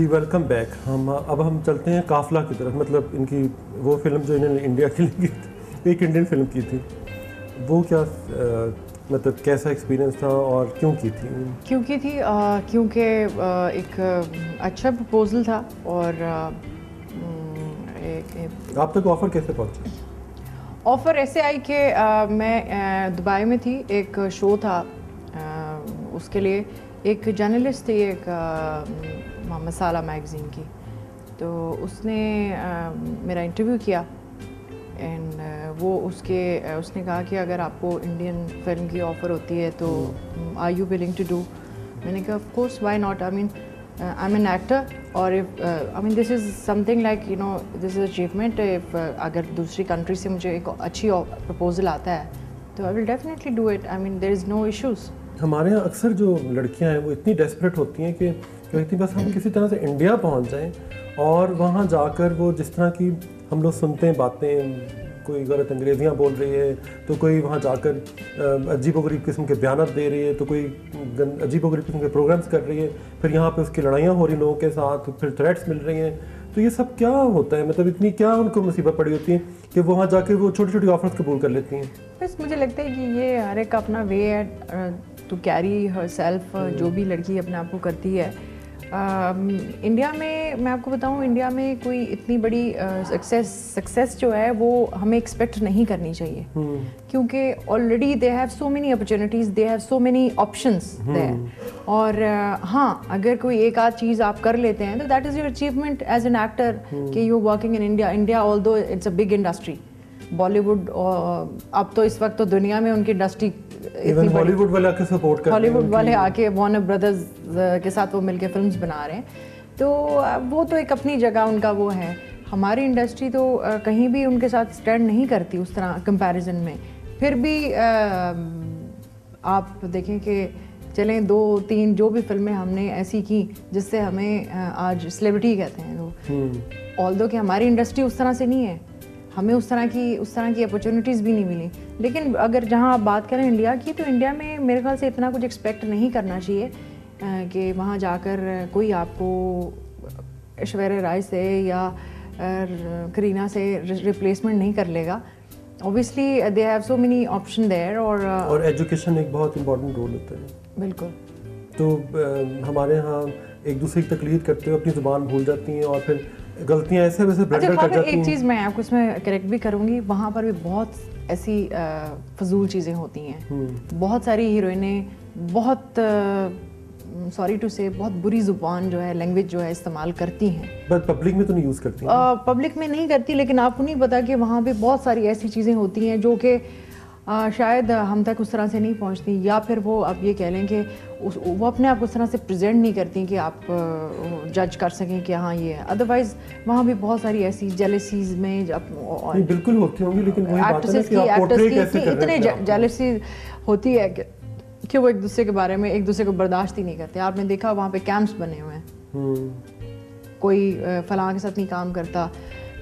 जी welcome back. हम चलते हैं काफिला की तरफ। मतलब इनकी वो फिल्म जो इन्होंने इंडिया के लिए की थी, एक इंडियन फिल्म की थी, वो क्या मतलब कैसा एक्सपीरियंस था और क्यों की थी? क्योंकि एक अच्छा प्रपोजल था और आप तक ऑफ़र कैसे पहुंचा? ऑफ़र ऐसे आई कि मैं दुबई में थी, एक शो था, उसके लिए एक जर्नलिस्ट थी, एक मसाला मैगज़ीन की, तो उसने मेरा इंटरव्यू किया एंड उसने कहा कि अगर आपको इंडियन फिल्म की ऑफ़र होती है तो are you willing to do? मैंने कहा of course why not, I mean I am an actor और I mean this is something like you know this is achievement. अगर दूसरी कंट्री से मुझे एक अच्छी प्रपोजल आता है तो I will definitely do it, I mean there is no issues. हमारे यहाँ अक्सर जो लड़कियाँ हैं वो इतनी डेस्परेट होती हैं कि कहती बस हम किसी तरह से इंडिया पहुँच जाएं और वहाँ जाकर वो जिस तरह की हम लोग सुनते हैं बातें, कोई गलत अंग्रेजियाँ बोल रही है तो कोई वहाँ जाकर अजीबोगरीब किस्म के बयान दे रही है, तो कोई अजीबोगरीब किस्म के प्रोग्राम्स कर रही है, फिर यहाँ पे उसकी लड़ाइयाँ हो रही लोगों के साथ, फिर थ्रेट्स मिल रही हैं। तो ये सब क्या होता है? मतलब इतनी क्या उनको मुसीबत पड़ी होती है कि वहाँ जाकर वो छोटी छोटी ऑफर्स कबूल कर लेती हैं? बस मुझे लगता है कि ये हर एक का अपना वे है टू कैरी हर सेल्फ, जो भी लड़की अपने आप को करती है। इंडिया में मैं आपको बताऊं, इंडिया में कोई इतनी बड़ी सक्सेस जो है वो हमें एक्सपेक्ट नहीं करनी चाहिए, क्योंकि already they have so many opportunities, they have so many options there. और हाँ, अगर कोई एक आध चीज़ आप कर लेते हैं तो that is your achievement as an actor कि you working in India although it's a big industry. Bollywood अब तो इस वक्त तो दुनिया में उनकी इंडस्ट्री इवन हॉलीवुड वाले आके सपोर्ट कर रहे हैं, हॉलीवुड वाले आके वार्नर ब्रदर्स के साथ वो मिलके फिल्म्स बना रहे हैं, तो वो तो एक अपनी जगह उनका वो है। हमारी इंडस्ट्री तो कहीं भी उनके साथ स्टैंड नहीं करती उस तरह कंपैरिजन में। फिर भी आप देखें कि चलें 2-3 जो भी फिल्में हमने ऐसी की जिससे हमें आज सेलिब्रिटी कहते हैं लोग, ऑल्दो कि हमारी इंडस्ट्री उस तरह से नहीं है, हमें उस तरह की अपॉर्चुनिटीज़ भी नहीं मिली। लेकिन अगर जहाँ आप बात करें इंडिया की, तो इंडिया में मेरे ख्याल से इतना कुछ एक्सपेक्ट नहीं करना चाहिए कि वहाँ जाकर कोई आपको ऐश्वर्या राय से या करीना से रिप्लेसमेंट नहीं कर लेगा। Obviously they have so many option there. और एजुकेशन एक बहुत इंपॉर्टेंट रोल होता है। बिल्कुल। तो हमारे यहाँ एक दूसरे की तकलीद करते हुए अपनी ज़ुबान भूल जाती हैं और फिर गलतियाँ ऐसे वैसे ब्लंडर कर जाती हैं। एक चीज़ मैं आपको इसमें करेक्ट भी करूँगी, वहाँ पर भी बहुत ऐसी फजूल चीज़ें होती हैं। बहुत सारी हीरोइनें बहुत सॉरी टू से बहुत बुरी ज़ुबान जो है, लैंग्वेज जो है इस्तेमाल करती हैं, बट पब्लिक में तो नहीं यूज़ करती। पब्लिक में नहीं करती, लेकिन आपको नहीं पता कि वहाँ पे बहुत सारी ऐसी चीज़ें होती हैं जो कि शायद हम तक उस तरह से नहीं पहुंचती, या फिर वो आप ये कह लें कि वो अपने आप उस तरह से प्रेजेंट नहीं करती कि आप जज कर सकें कि हाँ ये है। अदरवाइज वहाँ भी बहुत सारी ऐसी जेलसीज में बिल्कुल होती होंगी, लेकिन वही बात है ना कि आप पोर्ट्रे कैसे कर रहे हैं। इतने जेलसी होती है कि वो एक दूसरे के बारे में एक दूसरे को बर्दाश्त ही नहीं करते। आपने देखा वहाँ पे कैंप्स बने हुए हैं, कोई फलां के साथ नहीं काम करता,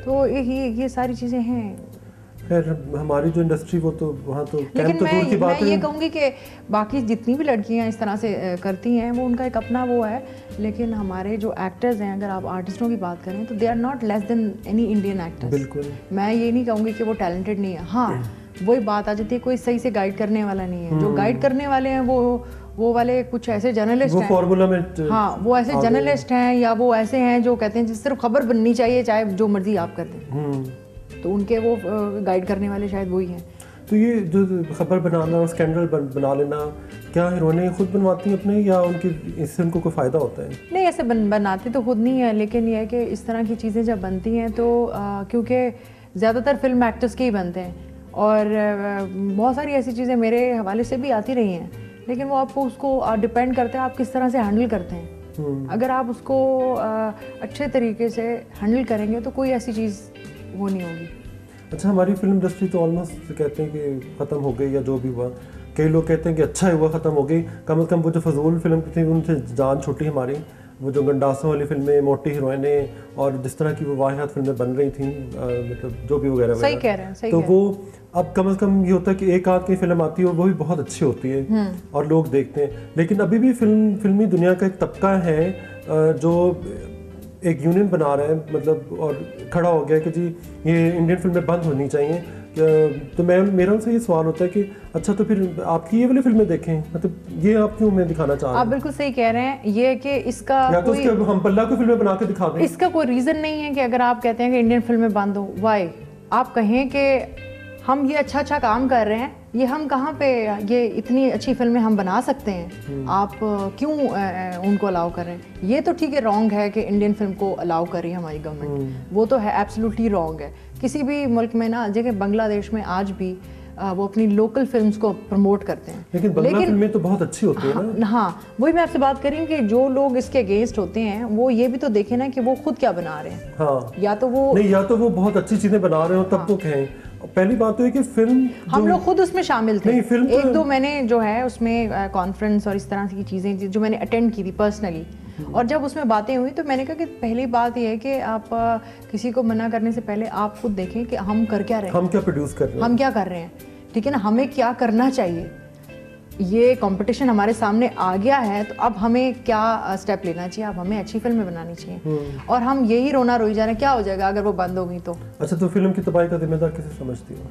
तो ये सारी चीज़ें हैं। खैर हमारी जो इंडस्ट्री वो तो वहाँ तो लेकिन मैं ये कहूँगी कि बाकी जितनी भी लड़कियाँ इस तरह से करती हैं वो उनका एक अपना वो है, लेकिन हमारे जो एक्टर्स हैं, अगर आप आर्टिस्टों की बात करें तो they are not less than any Indian actors. बिल्कुल, मैं ये नहीं कहूँगी कि वो टैलेंटेड नहीं है। हाँ, वही बात आ जाती है, कोई सही से गाइड करने वाला नहीं है। जो गाइड करने वाले हैं वो वाले कुछ ऐसे जर्नलिस्ट हैं, फॉर्मूला में हाँ वो ऐसे जर्नलिस्ट हैं या वो ऐसे हैं जो कहते हैं जिस सिर्फ खबर बननी चाहिए चाहे जो मर्जी आप कर दें, तो उनके वो गाइड करने वाले शायद वही हैं। तो ये जो खबर बनाना और स्कैंडल बना लेना, क्या हीरोइनें खुद बनवाती हैं अपने, या इससे उनको कोई फ़ायदा होता है? नहीं, ऐसे बनाते तो खुद नहीं है, लेकिन यह है कि इस तरह की चीज़ें जब बनती हैं तो क्योंकि ज़्यादातर फिल्म एक्टर्स के ही बनते हैं और बहुत सारी ऐसी चीज़ें मेरे हवाले से भी आती रही हैं, लेकिन वो आपको उसको डिपेंड करते हैं आप किस तरह से हैंडल करते हैं। अगर आप उसको अच्छे तरीके से हैंडल करेंगे तो कोई ऐसी चीज़ वो नहीं होगी। अच्छा, हमारी फिल्म इंडस्ट्री तो ऑलमोस्ट कहते हैं कि ख़त्म हो गई या जो भी हुआ, कई लोग कहते हैं कि अच्छा हुआ ख़त्म हो गई, कम से कम वो जो फजूल फिल्म थी उनसे जान छूटी हमारी। वो जो गंडासों वाली फिल्में, मोटी हीरोइनें और जिस तरह की वो वाहियात फिल्में बन रही थी, मतलब जो भी वगैरह सही कह रहे हैं, सही तो वो अब कम से कम ये होता है कि एक आध की फिल्म आती है और वो भी बहुत अच्छी होती है और लोग देखते हैं। लेकिन अभी भी फिल्मी दुनिया का एक तबका है जो एक यूनियन बना रहे हैं, मतलब और खड़ा हो गया कि जी ये इंडियन फिल्में बंद होनी चाहिए, तो मेरा उनसे ये सवाल होता है कि अच्छा तो फिर आपकी ये वाली फिल्में देखें, मतलब ये आप क्यों मैं दिखाना चाह रहे हैं? आप बिल्कुल सही कह रहे हैं, ये कि इसका या तो उसके हम पल्ला को फिल्में बना के दिखा दें। इसका कोई रीज़न नहीं है कि अगर आप कहते हैं कि इंडियन फिल्में बंद हो, वाई आप कहें कि हम ये अच्छा काम कर रहे हैं, ये हम कहाँ पे ये इतनी अच्छी फिल्में हम बना सकते हैं, आप क्यों उनको अलाउ कर रहे हैं? ये तो ठीक है, रॉन्ग है कि इंडियन फिल्म को अलाउ कर रही है हमारी गवर्नमेंट, वो तो है एब्सोल्युटली रॉन्ग है। किसी भी मुल्क में ना, जैसे बांग्लादेश में आज भी वो अपनी लोकल फिल्म्स को प्रमोट करते हैं, लेकिन बांग्ला फिल्में तो बहुत अच्छी होती है ना। हाँ, वही मैं आपसे बात करी कि जो लोग इसके अगेंस्ट होते हैं वो ये भी तो देखें ना कि वो खुद क्या बना रहे हैं। हाँ, या तो वो बहुत अच्छी चीजें बना रहे हो तब तो कहें। पहली बात तो है कि फिल्म हम लोग खुद उसमें शामिल थे। फिल्म एक दो मैंने जो है उसमें कॉन्फ्रेंस और इस तरह की चीज़ें जो मैंने अटेंड की थी पर्सनली, और जब उसमें बातें हुई तो मैंने कहा कि पहली बात यह है कि आप किसी को मना करने से पहले आप खुद देखें कि हम कर क्या रहे हैं, हम क्या प्रोड्यूस कर रहे हैं, हम क्या कर रहे हैं, ठीक है ना, हमें क्या करना चाहिए। ये कंपटीशन हमारे सामने आ गया है तो अब हमें क्या स्टेप लेना चाहिए, अब हमें अच्छी फिल्में बनानी चाहिए, और हम यही रोना रोई जा रहे हैं, क्या हो जाएगा अगर वो बंद हो गई तो। अच्छा, तो फिल्म की तबाही का जिम्मेदार किसे समझती हो?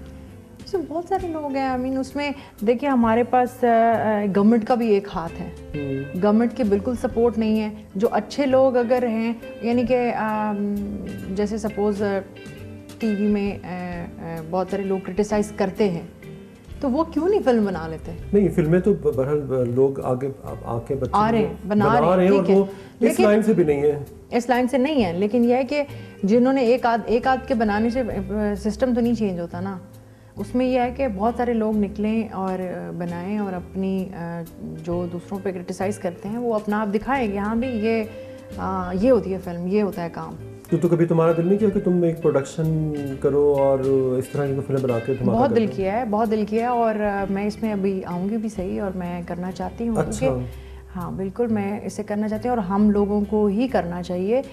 इसमें बहुत सारे लोग हैं। आई मीन उसमें देखिए हमारे पास गवर्नमेंट का भी एक हाथ है, गवर्नमेंट की बिल्कुल सपोर्ट नहीं है। जो अच्छे लोग अगर हैं, यानी कि जैसे सपोज टीवी में बहुत सारे लोग क्रिटिसाइज करते हैं, तो वो क्यों नहीं फिल्म बना लेते? नहीं, फिल्में तो बहरहाल लोग आके बच्चे आ रहे हैं, बना रहे हैं, और वो इस लाइन से भी नहीं है, इस लाइन से नहीं है, लेकिन यह है कि जिन्होंने एक आध के बनाने से सिस्टम तो नहीं चेंज होता ना। उसमें यह है कि बहुत सारे लोग निकलें और बनाएं और अपनी जो दूसरों पे क्रिटिसाइज़ करते हैं वो अपना आप दिखाएं कि हाँ भाई ये होती है फिल्म, ये होता है काम। तो कभी तुम्हारा दिल नहीं किया कि तुम एक प्रोडक्शन करो और इस तरह की फिल्म बना के धमाका? बहुत दिल किया है, बहुत दिल किया, और मैं इसमें अभी आऊँगी भी सही, और मैं करना चाहती हूँ। अच्छा। हाँ बिल्कुल, मैं इसे करना चाहती हूँ और हम लोगों को ही करना चाहिए,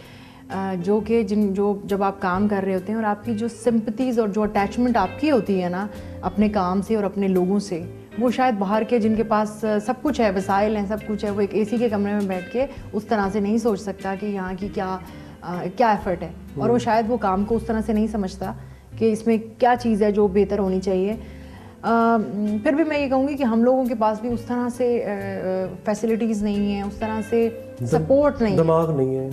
जो कि जब आप काम कर रहे होते हैं और आपकी जो सिंपथीज़ और जो अटैचमेंट आपकी होती है ना अपने काम से और अपने लोगों से, वो शायद बाहर के जिनके पास सब कुछ है, वसाइल हैं, सब कुछ है, वो एक एसी के कमरे में बैठ के उस तरह से नहीं सोच सकता कि यहाँ की क्या एफर्ट है, और वो शायद वो काम को उस तरह से नहीं समझता कि इसमें क्या चीज़ है जो बेहतर होनी चाहिए। फिर भी मैं ये कहूँगी कि हम लोगों के पास भी उस तरह से फैसिलिटीज़ नहीं है, उस तरह से सपोर्ट नहीं है, दिमाग नहीं है।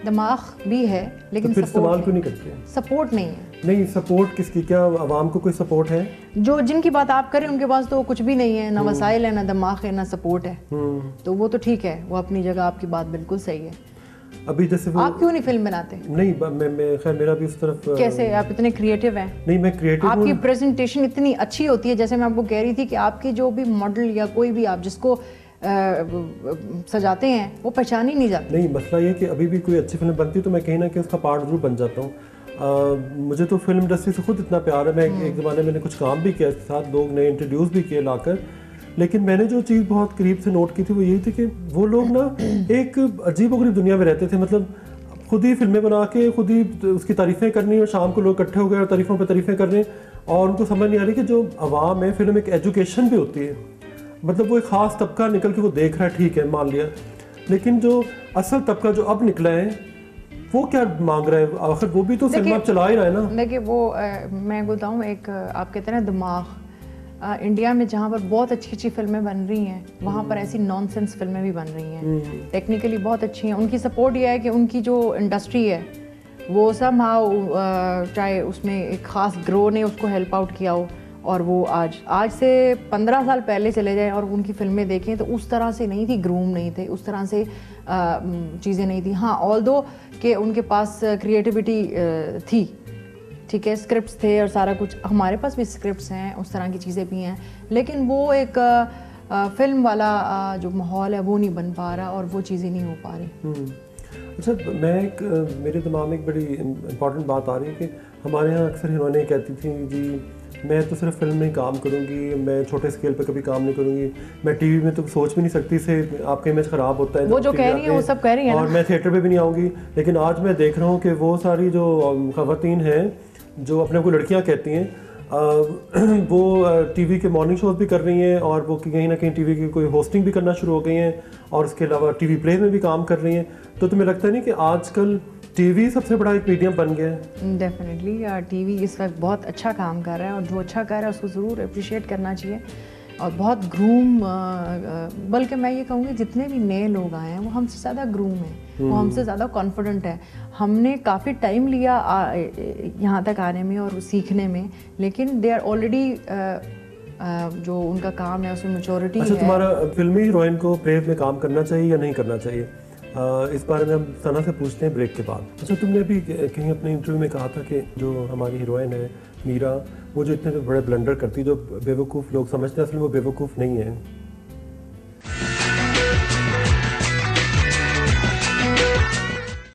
दिमाग भी है लेकिन तो फिर इस्तेमाल क्यों नहीं करते? सपोर्ट नहीं है। नहीं, सपोर्ट किसकी? क्या आवाम को कोई सपोर्ट है? जो जिनकी बात आप करें उनके पास तो कुछ भी नहीं है, ना वसाइल है, ना दिमाग है, ना सपोर्ट है, तो वो तो ठीक है, वो अपनी जगह, आपकी बात बिल्कुल सही है। अभी जैसे आप क्यों नहीं फिल्म बनाते? नहीं, मैं खैर मेरा भी उस तरफ कैसे? आप इतने क्रिएटिव हैं। नहीं, मैं क्रिएटिव आपकी प्रेजेंटेशन इतनी अच्छी होती है, जैसे मैं आपको कह रही थी कि आपकी जो भी मॉडल या कोई भी आप जिसको सजाते हैं वो पहचान ही नहीं जाती। नहीं, मसला ये कि अभी भी कोई अच्छी फिल्म बनती है तो मैं कहीं ना कहीं उसका पार्ट जरूर बन जाता हूँ। मुझे तो फिल्म इंडस्ट्री से खुद इतना प्यार है, मैं एक ज़माने में कुछ काम भी किया इसके साथ, लोग ने इंट्रोड्यूस भी किए लाकर, लेकिन मैंने जो चीज़ बहुत करीब से नोट की थी वो यही थी कि वो लोग ना एक अजीब-ओ-गरीब दुनिया में रहते थे। मतलब खुद ही फिल्में बना के खुद ही उसकी तारीफ़ें करनी, और शाम को लोग इकट्ठे हो गए और तारीफ़ों पे तारीफ़ें कर रहे हैं, और उनको समझ नहीं आ रही कि जो आवाम है, फिल्म एक एजुकेशन भी होती है। मतलब वो एक ख़ास तबका निकल के वो देख रहा है, ठीक है, मान लिया, लेकिन जो असल तबका जो अब निकला है वो क्या मांग रहा है? आखिर वो भी तो सिनेमा चला ही रहा है ना। देखिए वो मैं बताऊँ, एक आप कहते हैं ना दिमाग, इंडिया में जहाँ पर बहुत अच्छी अच्छी फिल्में बन रही हैं वहाँ पर ऐसी नॉनसेंस फिल्में भी बन रही हैं, टेक्निकली बहुत अच्छी हैं। उनकी सपोर्ट ये है कि उनकी जो इंडस्ट्री है वो समहाउ चाहे उसमें एक ख़ास ग्रो ने उसको हेल्प आउट किया हो, और वो आज से 15 साल पहले चले जाए और उनकी फिल्में देखें तो उस तरह से नहीं थी, ग्रूम नहीं थे, उस तरह से चीज़ें नहीं थी। हाँ, ऑल्दो कि उनके पास क्रिएटिविटी थी, ठीक है, स्क्रिप्ट्स थे और सारा कुछ, हमारे पास भी स्क्रिप्ट्स हैं, उस तरह की चीज़ें भी हैं, लेकिन वो एक फिल्म वाला जो माहौल है वो नहीं बन पा रहा और वो चीज़ें नहीं हो पा रही। अच्छा, मेरे दिमाग में एक बड़ी इम्पॉर्टेंट बात आ रही है कि हमारे यहाँ अक्सर हीरोइनें कहती थी जी मैं तो सिर्फ फिल्म में ही काम करूँगी, मैं छोटे स्केल पे कभी काम नहीं करूँगी, मैं टीवी में तो सोच भी नहीं सकती, से आपका इमेज ख़राब होता है। वो जो कह रही है वो सब कह रही है, और मैं थिएटर पे भी नहीं आऊँगी। लेकिन आज मैं देख रहा हूँ कि वो सारी जो ख़वातीन हैं जो अपने को लड़कियाँ कहती हैं, वो टीवी के मॉर्निंग शोज भी कर रही हैं और वो कहीं ना कहीं टीवी की कोई होस्टिंग भी करना शुरू हो गई हैं और उसके अलावा टीवी प्ले में भी काम कर रही हैं। तो तुम्हें लगता नहीं कि आजकल टीवी सबसे बड़ा एक मीडियम बन गया है? डेफिनेटली टीवी इस वक्त बहुत अच्छा काम कर रहा है और जो अच्छा कर रहा है उसको ज़रूर अप्रिशिएट करना चाहिए और बहुत ग्रूम, बल्कि मैं ये कहूँगी जितने भी नए लोग आए हैं वो हमसे ज़्यादा ग्रूम हैं, वो हमसे ज़्यादा कॉन्फिडेंट है। हमने काफ़ी टाइम लिया यहाँ तक आने में और सीखने में, लेकिन दे आर ऑलरेडी जो उनका काम है उसमें मैच्योरिटी है। अच्छा, तुम्हारा फिल्मी हीरोइन को ब्रेव में काम करना चाहिए या नहीं करना चाहिए, इस बारे में हम सना से पूछते हैं ब्रेक के बाद। अच्छा, तुमने अभी कहीं अपने इंटरव्यू में कहा था कि जो हमारी हीरोइन है मीरा, वो जो इतने बड़े ब्लंडर करती, जो बेवकूफ़ लोग समझते हैं असल में वो बेवकूफ़ नहीं है।